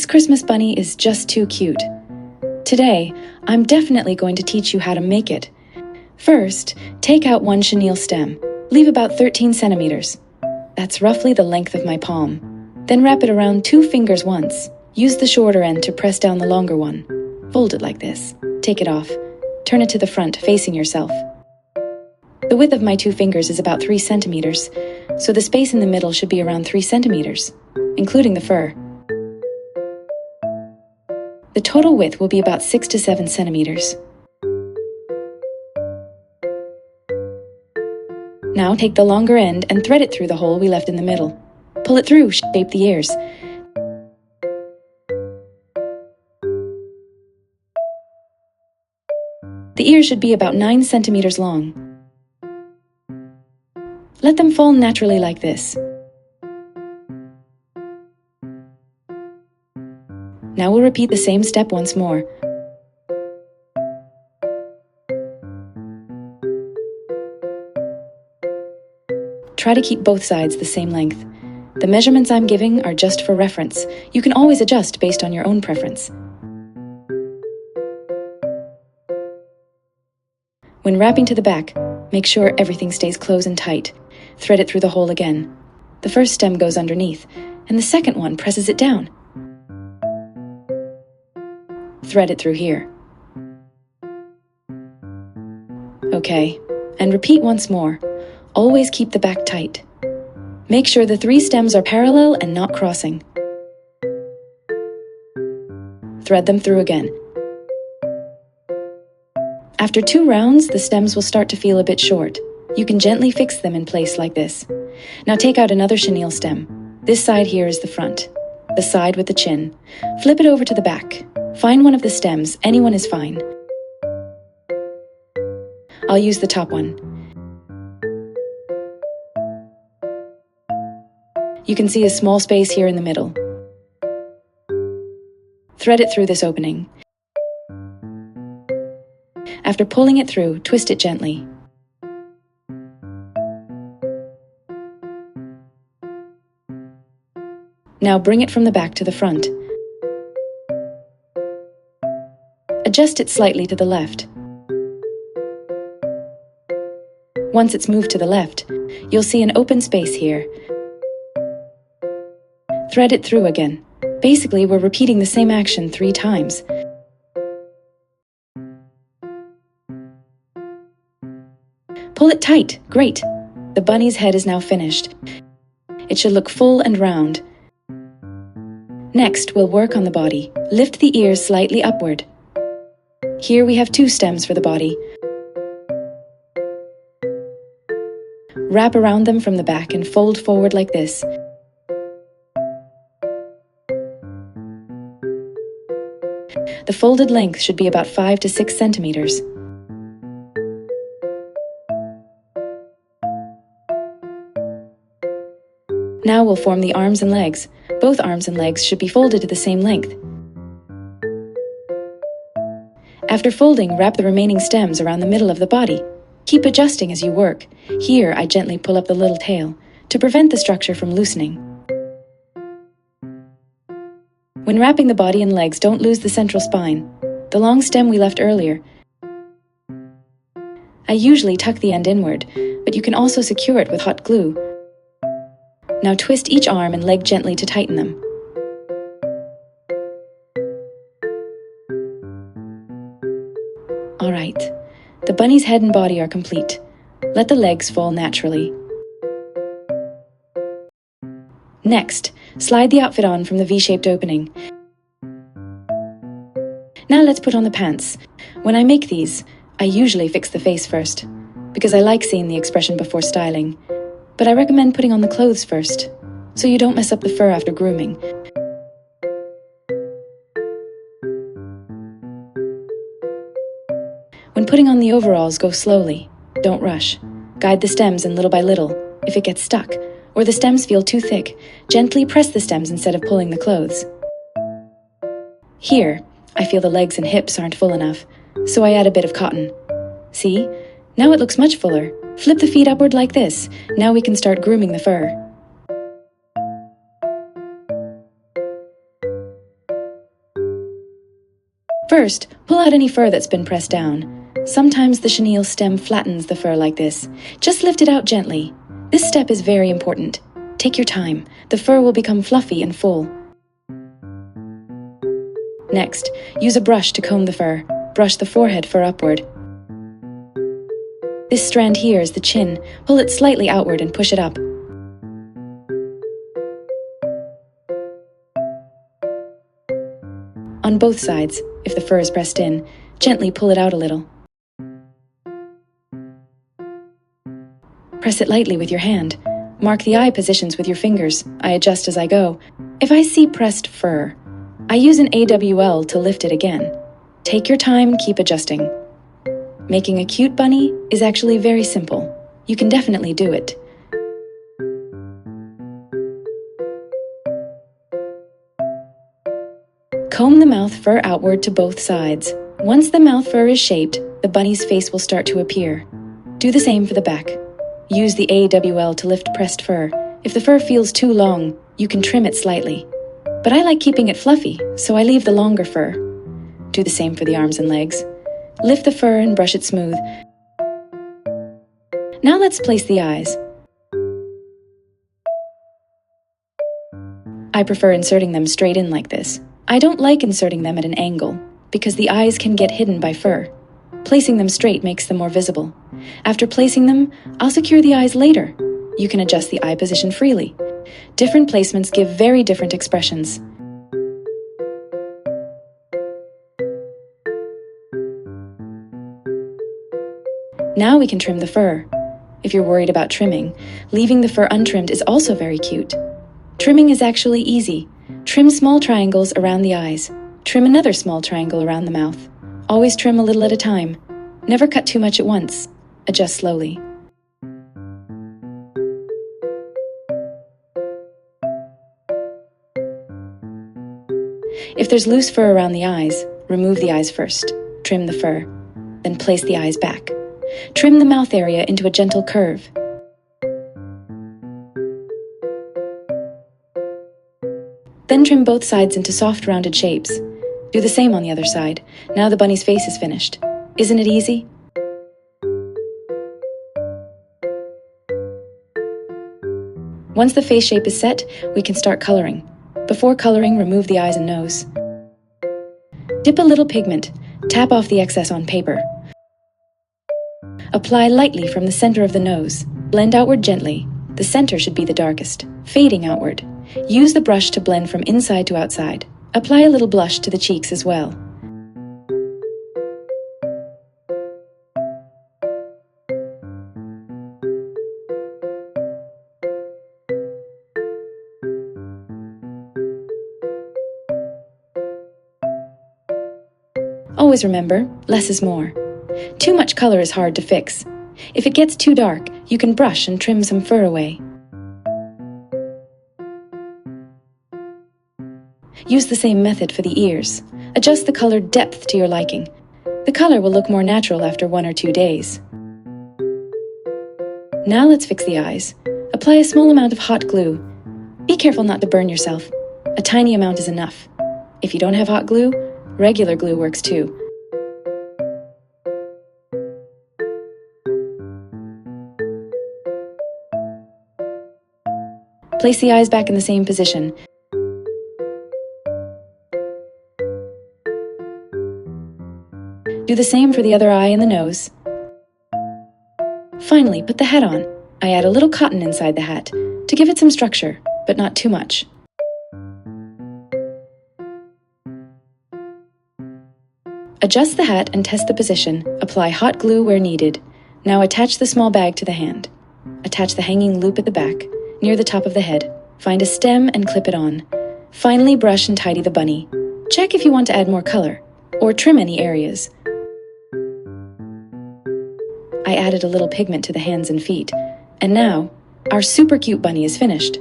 Christmas bunny is just too cute. Today, I'm definitely going to teach you how to make it. First, take out one chenille stem. Leave about 13 centimeters. That's roughly the length of my palm. Then wrap it around 2 fingers once. Use the shorter end to press down the longer one. Fold it like this. Take it off. Turn it to the front, facing yourself. The width of my 2 fingers is about 3 centimeters, so the space in the middle should be around 3 centimeters, including the fur. The total width will be about 6 to 7 centimeters. Now take the longer end and thread it through the hole we left in the middle. Pull it through, shape the ears. The ears should be about 9 centimeters long. Let them fall naturally like this. Now we'll repeat the same step once more. Try to keep both sides the same length. The measurements I'm giving are just for reference. You can always adjust based on your own preference. When wrapping to the back, make sure everything stays close and tight. Thread it through the hole again. The first stem goes underneath, and the second one presses it down. Thread it through here. Okay, and repeat once more. Always keep the back tight. Make sure the 3 stems are parallel and not crossing. Thread them through again. After 2 rounds, the stems will start to feel a bit short. You can gently fix them in place like this. Now take out another chenille stem. This side here is the front, the side with the chin. Flip it over to the back. Find one of the stems, anyone is fine. I'll use the top one. You can see a small space here in the middle. Thread it through this opening. After pulling it through, twist it gently. Now bring it from the back to the front. Adjust it slightly to the left. Once it's moved to the left, you'll see an open space here. Thread it through again. Basically, we're repeating the same action 3 times. Pull it tight. Great. The bunny's head is now finished. It should look full and round. Next, we'll work on the body. Lift the ears slightly upward. Here we have 2 stems for the body. Wrap around them from the back and fold forward like this. The folded length should be about 5 to 6 centimeters. Now we'll form the arms and legs. Both arms and legs should be folded to the same length. After folding, wrap the remaining stems around the middle of the body. Keep adjusting as you work. Here, I gently pull up the little tail to prevent the structure from loosening. When wrapping the body and legs, don't lose the central spine, the long stem we left earlier. I usually tuck the end inward, but you can also secure it with hot glue. Now twist each arm and leg gently to tighten them. Alright, the bunny's head and body are complete. Let the legs fall naturally. Next, slide the outfit on from the V-shaped opening. Now let's put on the pants. When I make these, I usually fix the face first, because I like seeing the expression before styling. But I recommend putting on the clothes first, so you don't mess up the fur after grooming. When putting on the overalls, go slowly. Don't rush. Guide the stems and little by little. If it gets stuck, or the stems feel too thick, gently press the stems instead of pulling the clothes. Here, I feel the legs and hips aren't full enough, so I add a bit of cotton. See? Now it looks much fuller. Flip the feet upward like this. Now we can start grooming the fur. First, pull out any fur that's been pressed down. Sometimes the chenille stem flattens the fur like this. Just lift it out gently. This step is very important. Take your time. The fur will become fluffy and full. Next, use a brush to comb the fur. Brush the forehead fur upward. This strand here is the chin. Pull it slightly outward and push it up. On both sides, if the fur is pressed in, gently pull it out a little. Press it lightly with your hand. Mark the eye positions with your fingers. I adjust as I go. If I see pressed fur, I use an AWL to lift it again. Take your time and keep adjusting. Making a cute bunny is actually very simple. You can definitely do it. Comb the mouth fur outward to both sides. Once the mouth fur is shaped, the bunny's face will start to appear. Do the same for the back. Use the AWL to lift pressed fur. If the fur feels too long, you can trim it slightly. But I like keeping it fluffy, so I leave the longer fur. Do the same for the arms and legs. Lift the fur and brush it smooth. Now let's place the eyes. I prefer inserting them straight in like this. I don't like inserting them at an angle, because the eyes can get hidden by fur. Placing them straight makes them more visible. After placing them, I'll secure the eyes later. You can adjust the eye position freely. Different placements give very different expressions. Now we can trim the fur. If you're worried about trimming, leaving the fur untrimmed is also very cute. Trimming is actually easy. Trim small triangles around the eyes. Trim another small triangle around the mouth. Always trim a little at a time. Never cut too much at once. Adjust slowly. If there's loose fur around the eyes, remove the eyes first. Trim the fur. Then place the eyes back. Trim the mouth area into a gentle curve. Then trim both sides into soft rounded shapes. Do the same on the other side. Now the bunny's face is finished. Isn't it easy? Once the face shape is set, we can start coloring. Before coloring, remove the eyes and nose. Dip a little pigment. Tap off the excess on paper. Apply lightly from the center of the nose. Blend outward gently. The center should be the darkest, fading outward. Use the brush to blend from inside to outside. Apply a little blush to the cheeks as well. Always remember, less is more. Too much color is hard to fix. If it gets too dark, you can brush and trim some fur away. Use the same method for the ears. Adjust the color depth to your liking. The color will look more natural after 1 or 2 days. Now let's fix the eyes. Apply a small amount of hot glue. Be careful not to burn yourself. A tiny amount is enough. If you don't have hot glue, regular glue works too. Place the eyes back in the same position. Do the same for the other eye and the nose. Finally, put the hat on. I add a little cotton inside the hat to give it some structure, but not too much. Adjust the hat and test the position. Apply hot glue where needed. Now attach the small bag to the hand. Attach the hanging loop at the back, near the top of the head. Find a stem and clip it on. Finally, brush and tidy the bunny. Check if you want to add more color, or trim any areas. I added a little pigment to the hands and feet. And now, our super cute bunny is finished.